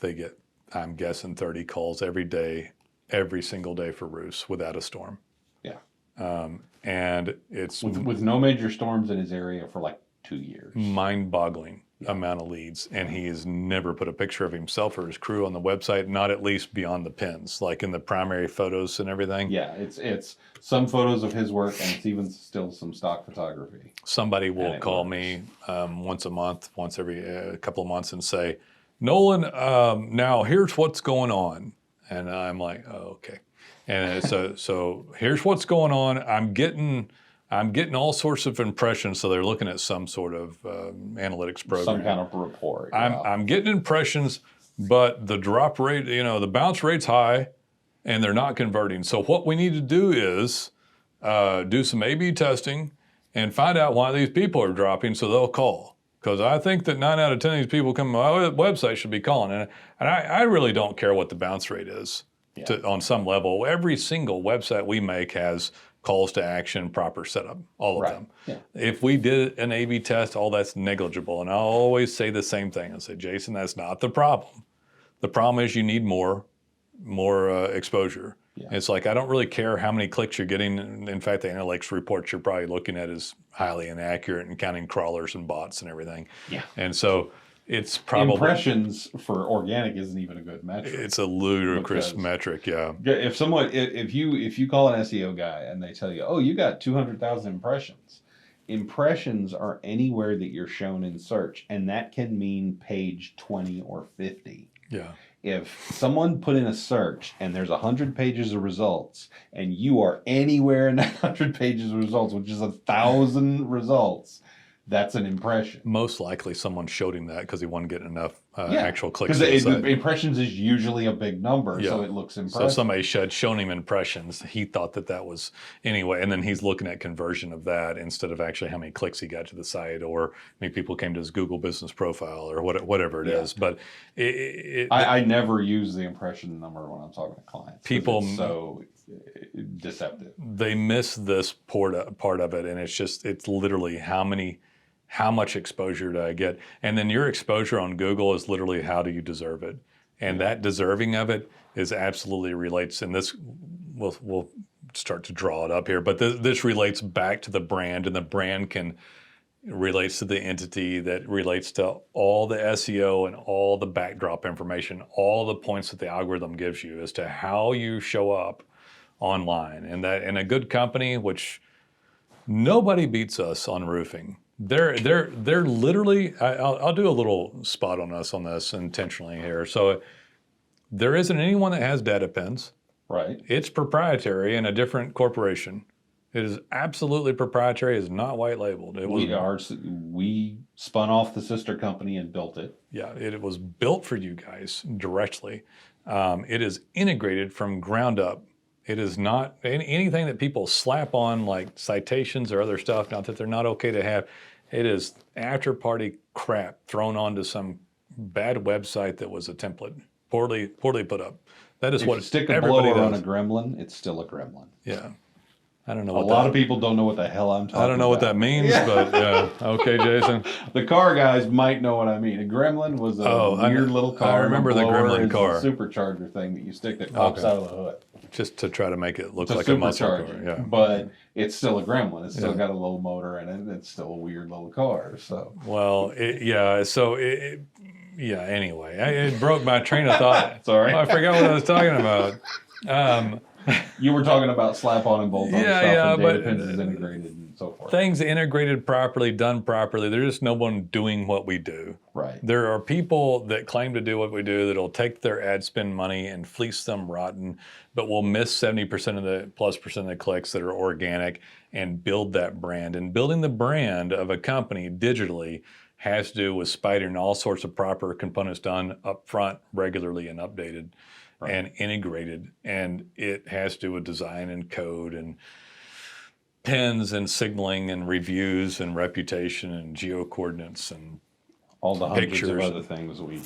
they get, I'm guessing, 30 calls every day, every single day for roofs without a storm. Yeah. And it's with no major storms in his area for like 2 years. Mind-boggling amount of leads, and he has never put a picture of himself or his crew on the website, not at least beyond the pins, like in the primary photos and everything. Yeah, it's some photos of his work, and it's even still some stock photography. Somebody will call me once a month, once every couple of months, and say, Nolen, now here's what's going on. And I'm like, oh, okay. And so here's what's going on. I'm getting all sorts of impressions. So they're looking at some sort of analytics program. Some kind of report. I'm getting impressions, but the drop rate, the bounce rate's high, and they're not converting. So what we need to do is do some A/B testing and find out why these people are dropping, so they'll call. Because I think that 9 out of 10 of these people coming to my website should be calling. And I really don't care what the bounce rate is on some level. Every single website we make has calls to action, proper setup, all of them. Yeah. If we did an A/B test, all that's negligible. And I'll always say the same thing. I say, Jason, that's not the problem. The problem is you need more exposure. Yeah. It's like, I don't really care how many clicks you're getting. In fact, the analytics reports you're probably looking at is highly inaccurate and counting crawlers and bots and everything. Yeah. And so it's probably... Impressions for organic isn't even a good metric. It's a ludicrous metric, yeah. If you call an SEO guy and they tell you, oh, you got 200,000 impressions. Impressions are anywhere that you're shown in search, and that can mean page 20 or 50. Yeah. If someone put in a search and there's 100 pages of results and you are anywhere in that 100 pages of results, which is 1,000 results, that's an impression. Most likely someone showed him that because he wasn't getting enough actual clicks. Because impressions is usually a big number, so it looks impressive. So somebody had shown him impressions. He thought that was anyway, and then he's looking at conversion of that instead of actually how many clicks he got to the site or how many people came to his Google business profile or whatever it is. But I never use the impression number when I'm talking to clients. People it's so deceptive. They miss this part of it, and it's literally how much exposure do I get? And then your exposure on Google is literally how do you deserve it? And that deserving of it is absolutely relates, and this, we'll start to draw it up here, but this relates back to the brand, and the brand relates to the entity that relates to all the SEO and all the backdrop information, all the points that the algorithm gives you as to how you show up online. And that in a good company, which nobody beats us on roofing. They're literally, I'll do a little spot on us on this intentionally here. So there isn't anyone that has data pins. Right. It's proprietary in a different corporation. It is absolutely proprietary. It's not white labeled. We spun off the sister company and built it. Yeah, it was built for you guys directly. It is integrated from ground up. It is not anything that people slap on like citations or other stuff, not that they're not okay to have. It is after-party crap thrown onto some bad website that was a template, poorly put up. That is what you stick a blower on a gremlin, it's still a gremlin. Yeah. I don't know what a lot of people don't know what the hell I'm talking about. I don't know what that means, but yeah. Okay, Jason. The car guys might know what I mean. A gremlin was a weird little car. I remember the gremlin car. A supercharger thing that you stick that pops out of the hood. Just to try to make it look like a muscle car. Yeah. But it's still a gremlin. It's still got a little motor in it. It's still a weird little car. So. Well, anyway, it broke my train of thought. Sorry. I forgot what I was talking about. You were talking about slap-on and bolt-on stuff, and data pins is integrated and so forth. Things integrated properly, done properly. There's just no one doing what we do. Right. There are people that claim to do what we do that'll take their ad spend money and fleece them rotten, but will miss 70% of the +% of the clicks that are organic and build that brand. And building the brand of a company digitally has to do with spidering all sorts of proper components done up front regularly and updated. Right. And integrated, and it has to do with design and code and pins and signaling and reviews and reputation and geo coordinates and all the hundreds of other things we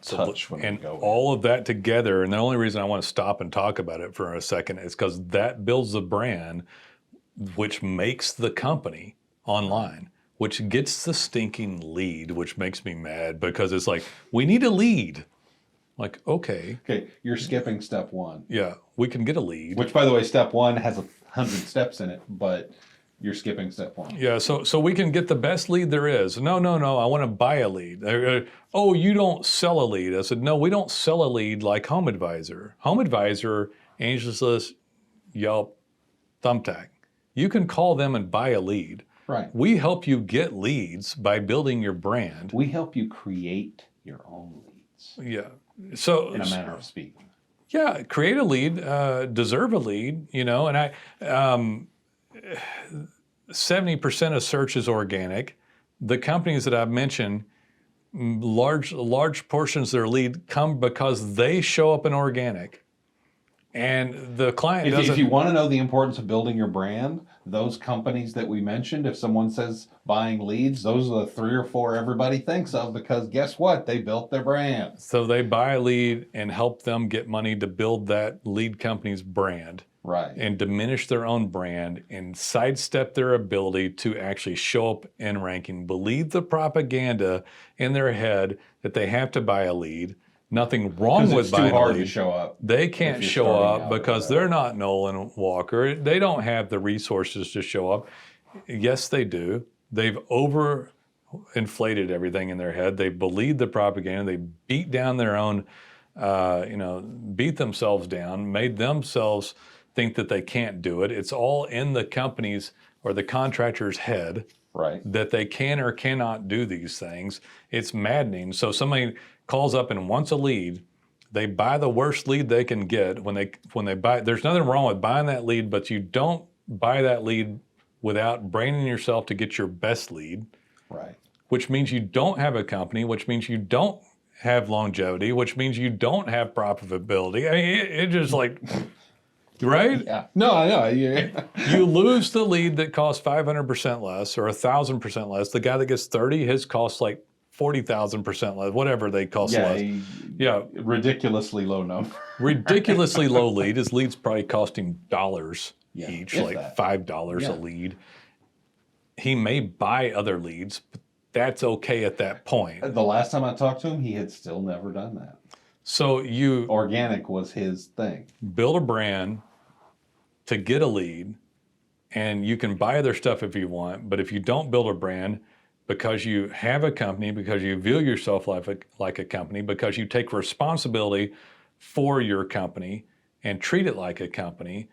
touch when we go. All of that together, and the only reason I want to stop and talk about it for a second is because that builds the brand, which makes the company online, which gets the stinking lead, which makes me mad because it's like, we need a lead. Like, okay, you're skipping step one. Yeah, we can get a lead. Which, by the way, step one has 100 steps in it, but you're skipping step one. Yeah, so we can get the best lead there is. No, I want to buy a lead. Oh, you don't sell a lead. I said, no, we don't sell a lead like Home Advisor. Home Advisor, Angie's List, Yelp, Thumbtack. You can call them and buy a lead. Right. We help you get leads by building your brand. We help you create your own leads. Yeah. So, in a manner of speaking. Yeah, create a lead, deserve a lead, and I 70% of search is organic. The companies that I've mentioned, large portions of their lead come because they show up in organic. And the client doesn't... If you want to know the importance of building your brand, those companies that we mentioned, if someone says buying leads, those are the 3 or 4 everybody thinks of because guess what? They built their brand. So they buy a lead and help them get money to build that lead company's brand. Right. And diminish their own brand and sidestep their ability to actually show up in ranking, believe the propaganda in their head that they have to buy a lead, Nothing wrong with it's buying too hard a lead. to show up. They can't you're show starting up out because with they're not Nolan Walker. They don't have the resources to show up. Yes, they do. They've overinflated everything in their head. They believe the propaganda. They beat down their own, beat themselves down, made themselves think that they can't do it. It's all in the company's or the contractor's head. Right. That they can or cannot do these things. It's maddening. So somebody calls up and wants a lead. They buy the worst lead they can get. When they buy, there's nothing wrong with buying that lead, but you don't buy that lead without branding yourself to get your best lead. Right. Which means you don't have a company, which means you don't have longevity, which means you don't have profitability. I mean, it just like, right? Yeah. No, I know. Yeah. You lose the lead that costs 500% less or 1,000% less. The guy that gets 30, his costs like 40,000% less, whatever they cost less. Yeah. Ridiculously low number. Ridiculously low lead. His lead's probably costing dollars each, like that. $5 a lead. He may buy other leads, but that's okay at that point. The last time I talked to him, he had still never done that. So you organic was his thing. Build a brand to get a lead, and you can buy other stuff if you want, but if you don't build a brand because you have a company, because you view yourself like a company, because you take responsibility for your company and treat it like a company,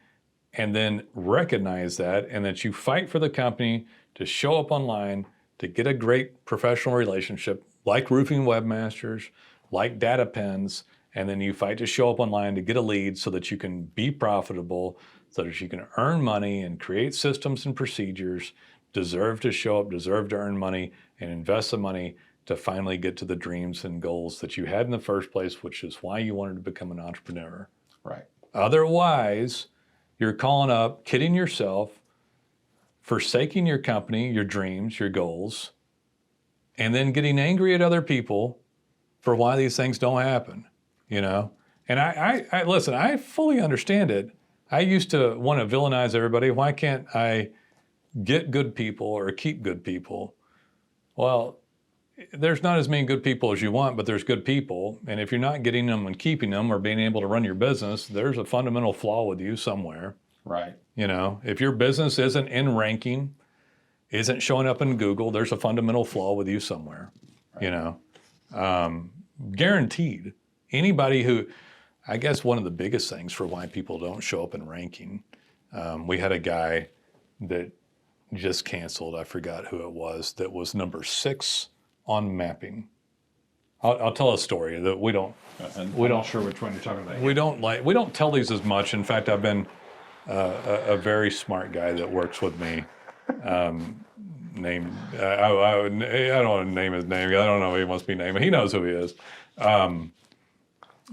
and then recognize that, and that you fight for the company to show up online, to get a great professional relationship, like Roofing Webmasters, like Data Pens, and then you fight to show up online to get a lead so that you can be profitable, so that you can earn money and create systems and procedures, deserve to show up, deserve to earn money, and invest the money to finally get to the dreams and goals that you had in the first place, which is why you wanted to become an entrepreneur. Right. Otherwise, you're calling up, kidding yourself, forsaking your company, your dreams, your goals, and then getting angry at other people for why these things don't happen, you know? And I listen, I fully understand it. I used to want to villainize everybody. Why can't I get good people or keep good people? Well, there's not as many good people as you want, but there's good people. And if you're not getting them and keeping them or being able to run your business, there's a fundamental flaw with you somewhere. Right. You know, if your business isn't in ranking, isn't showing up in Google, there's a fundamental flaw with you somewhere, right. You know, guaranteed. Anybody who, I guess one of the biggest things for why people don't show up in ranking, we had a guy that just canceled, I forgot who it was, that was number 6 on mapping. I'll tell a story that we don't sure which one you're talking about. We don't tell these as much. In fact, I've been a very smart guy that works with me, named I don't want to name his name. I don't know if he wants to be named. He knows who he is.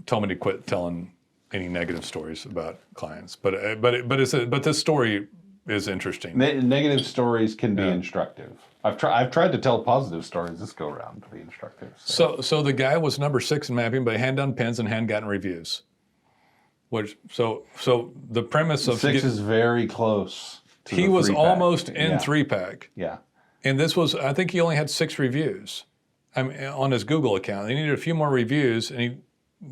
Told me to quit telling any negative stories about clients, but this story is interesting. Negative stories can be instructive. I've tried to tell positive stories this go around to be instructive. So the guy was number 6 in mapping, but he hadn't done pins and hadn't gotten reviews. So the premise of 6 is very close. He was almost in 3-pack. Yeah. And this was, I think he only had 6 reviews on his Google account. He needed a few more reviews, and he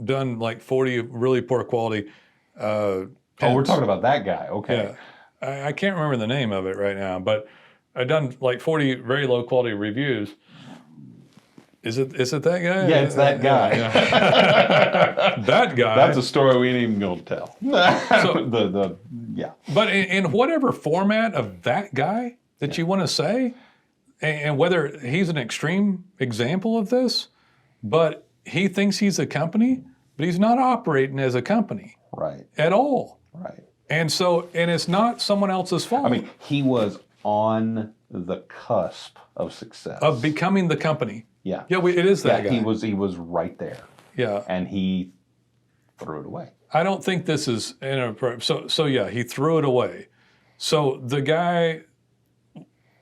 done like 40 really poor quality pins. Oh, we're talking about that guy. Okay. Yeah. I can't remember the name of it right now, but I've done like 40 very low quality reviews. Is it that guy? Yeah, it's that guy. Yeah. That guy. That's a story we ain't even going to tell. So, yeah. But in whatever format of that guy that you want to say, and whether he's an extreme example of this, but he thinks he's a company, but he's not operating as a company. Right. At all. Right. And it's not someone else's fault. I mean, he was on the cusp of success. Of becoming the company. Yeah. Yeah, it is that guy. He was right there. Yeah. And he threw it away. I don't think this is inappropriate. So yeah, he threw it away. So the guy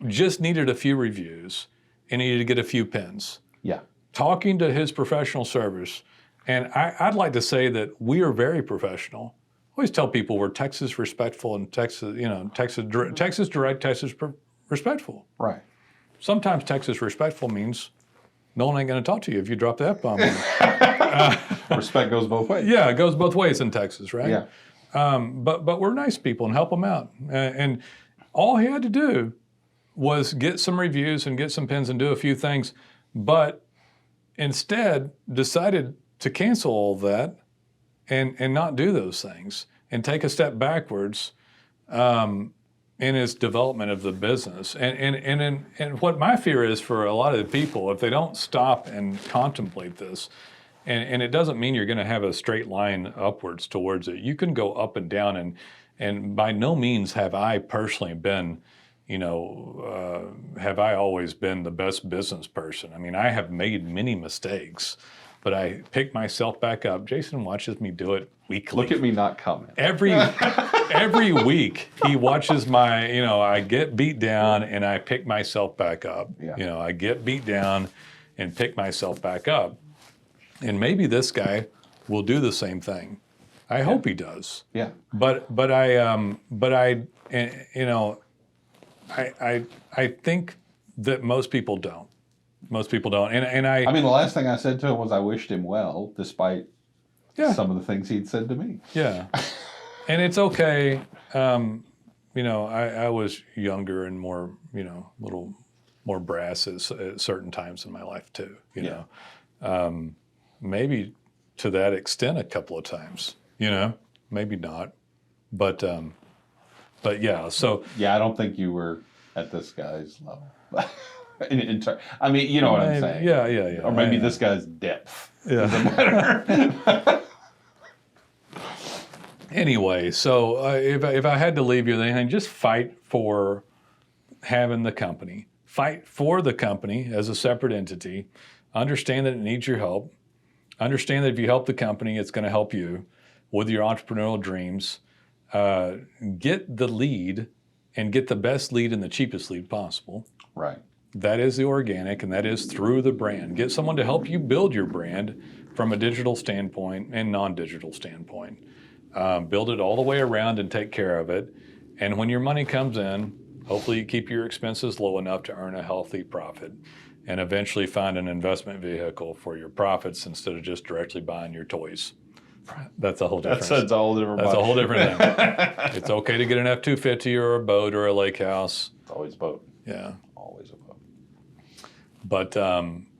just needed a few reviews and needed to get a few pins. Yeah. Talking to his professional service, and I'd like to say that we are very professional. I always tell people we're Texas respectful and Texas direct, Texas respectful. Right. Sometimes Texas respectful means no one ain't going to talk to you if you drop the F-bomb. Respect goes both ways. Yeah, it goes both ways in Texas, right? Yeah. But we're nice people and help them out. And all he had to do was get some reviews and get some pins and do a few things, but instead decided to cancel all that and not do those things and take a step backwards in his development of the business. And what my fear is for a lot of the people, if they don't stop and contemplate this, and it doesn't mean you're going to have a straight line upwards towards it. You can go up and down, and by no means have I personally been, have I always been the best business person. I mean, I have made many mistakes, but I pick myself back up. Jason watches me do it weekly. Look at me not comment. Every week he watches my, I get beat down and I pick myself back up. Yeah. I get beat down and pick myself back up. And maybe this guy will do the same thing. I hope he does. Yeah. But I think that most people don't. Most people don't. And I mean, the last thing I said to him was I wished him well, despite some of the things he'd said to me. Yeah. And it's okay. I was younger and more, a little more brass at certain times in my life too, you know. Maybe to that extent a couple of times, maybe not. But yeah, so. Yeah, I don't think you were at this guy's level. I mean, you know what I'm saying. Yeah. Or maybe this guy's depth. Yeah. Doesn't matter. Anyway, so if I had to leave you with anything, just fight for having the company. Fight for the company as a separate entity. Understand that it needs your help. Understand that if you help the company, it's going to help you with your entrepreneurial dreams. Get the lead and get the best lead and the cheapest lead possible. Right. That is the organic, and that is through the brand. Get someone to help you build your brand from a digital standpoint and non-digital standpoint. Build it all the way around and take care of it. And when your money comes in, hopefully you keep your expenses low enough to earn a healthy profit and eventually find an investment vehicle for your profits instead of just directly buying your toys. That's a whole different That's a whole different That's a whole different thing. It's okay to get an F-250 or a boat or a lake house. It's always a boat. Yeah. Always a boat.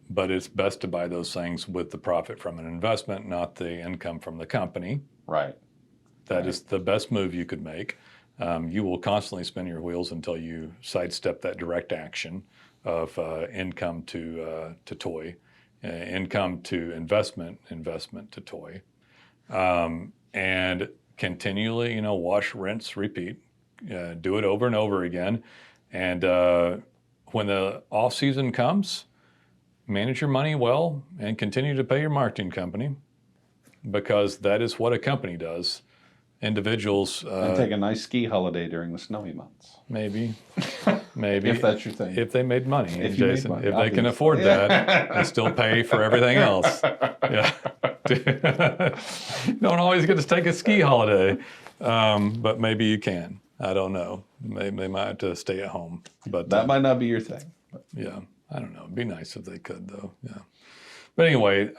But it's best to buy those things with the profit from an investment, not the income from the company. Right. That is the best move you could make. You will constantly spin your wheels until you sidestep that direct action of income to toy, income to investment to toy, and continually, wash, rinse, repeat, do it over and over again. And when the off season comes, manage your money well and continue to pay your marketing company, because that is what a company does. Individuals and take a nice ski holiday during the snowy months. Maybe if that's your thing. If they made money, if Jason, money, if they can afford that, they still pay for everything else. Yeah, don't always get to take a ski holiday, but maybe you can. I don't know. They might have to stay at home, but that might not be your thing. Yeah, I don't know. It'd be nice if they could, though. Yeah, but anyway.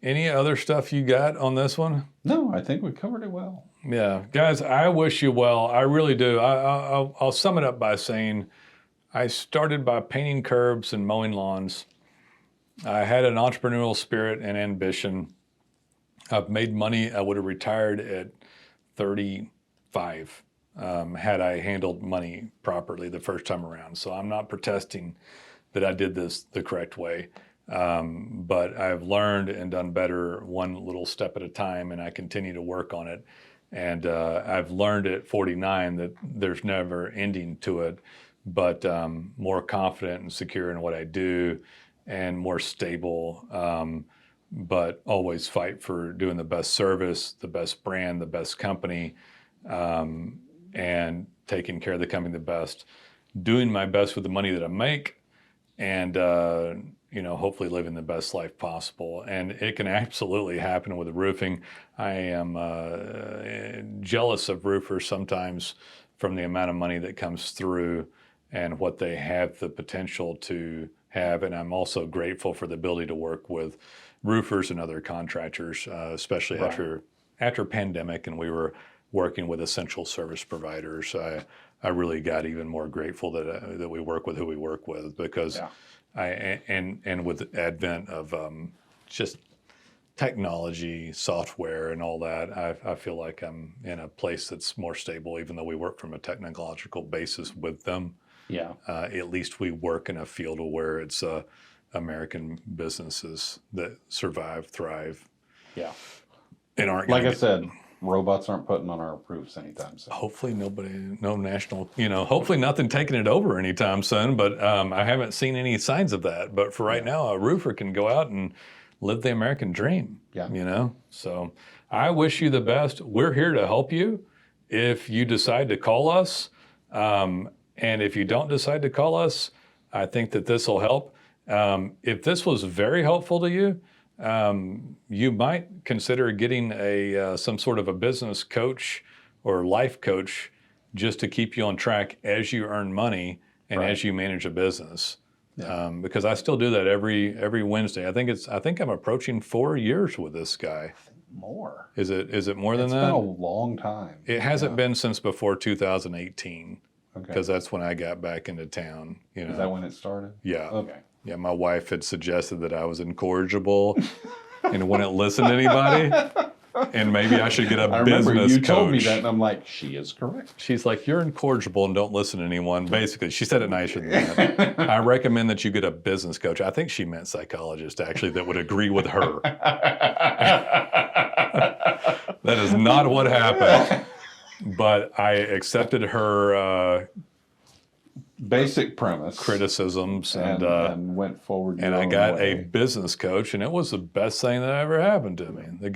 Any other stuff you got on this one? No, I think we covered it well. Yeah, guys, I wish you well. I really do. I'll sum it up by saying I started by painting curbs and mowing lawns. I had an entrepreneurial spirit and ambition. I've made money. I would have retired at 35 had I handled money properly the first time around. So I'm not protesting that I did this the correct way. But I've learned and done better one little step at a time, and I continue to work on it. And I've learned at 49 that there's never ending to it, but more confident and secure in what I do and more stable, but always fight for doing the best service, the best brand, the best company, and taking care of the company the best, doing my best with the money that I make, and hopefully living the best life possible. And it can absolutely happen with the roofing. I am jealous of roofers sometimes from the amount of money that comes through and what they have the potential to have. And I'm also grateful for the ability to work with roofers and other contractors, especially after pandemic, and we were working with essential service providers. I really got even more grateful that we work with who we work with, because and with the advent of just technology, software, and all that, I feel like I'm in a place that's more stable, even though we work from a technological basis with them. Yeah. At least we work in a field where it's American businesses that survive, thrive. Yeah. And aren't like I said, robots aren't putting on our roofs anytime soon. Hopefully hopefully nothing taking it over anytime soon, but I haven't seen any signs of that. But for right now, a roofer can go out and live the American dream. Yeah. So I wish you the best. We're here to help you if you decide to call us. And if you don't decide to call us, I think that this will help. If this was very helpful to you, you might consider getting some sort of a business coach or life coach just to keep you on track as you earn money and as you manage a business. Because I still do that every Wednesday. I think I'm approaching 4 years with this guy. More. Is it more than that? It's been a long time. It hasn't been since before 2018. Okay. Because that's when I got back into town. Is that when it started? Yeah. Okay. Yeah, my wife had suggested that I was incorrigible and wouldn't listen to anybody, and maybe I should get a business coach. I remember you told me that, and I'm like, she is correct. She's like, you're incorrigible and don't listen to anyone. Basically, she said it nicer than that. I recommend that you get a business coach. I think she meant psychologist, actually, that would agree with her. That is not what happened. But I accepted her basic premise, criticisms, and went forward. And I got a business coach, and it was the best thing that ever happened to me. The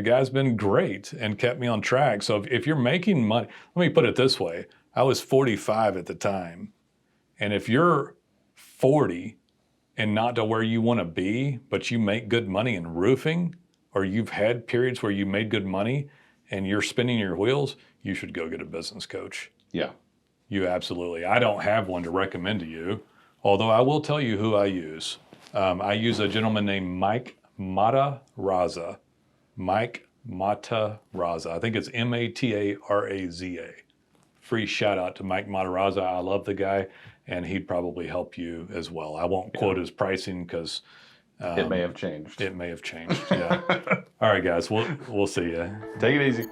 guy's been great and kept me on track. So if you're making money, let me put it this way: I was 45 at the time, and if you're 40 and not to where you want to be, but you make good money in roofing, or you've had periods where you made good money and you're spinning your wheels, you should go get a business coach. Yeah. You absolutely. I don't have one to recommend to you, although I will tell you who I use. I use a gentleman named Mike Mataraza. Mike Mataraza. I think it's Mataraza. Free shout out to Mike Mataraza. I love the guy, and he'd probably help you as well. I won't quote his pricing because it may have changed. It may have changed. Yeah. All right, guys. We'll see you. Take it easy.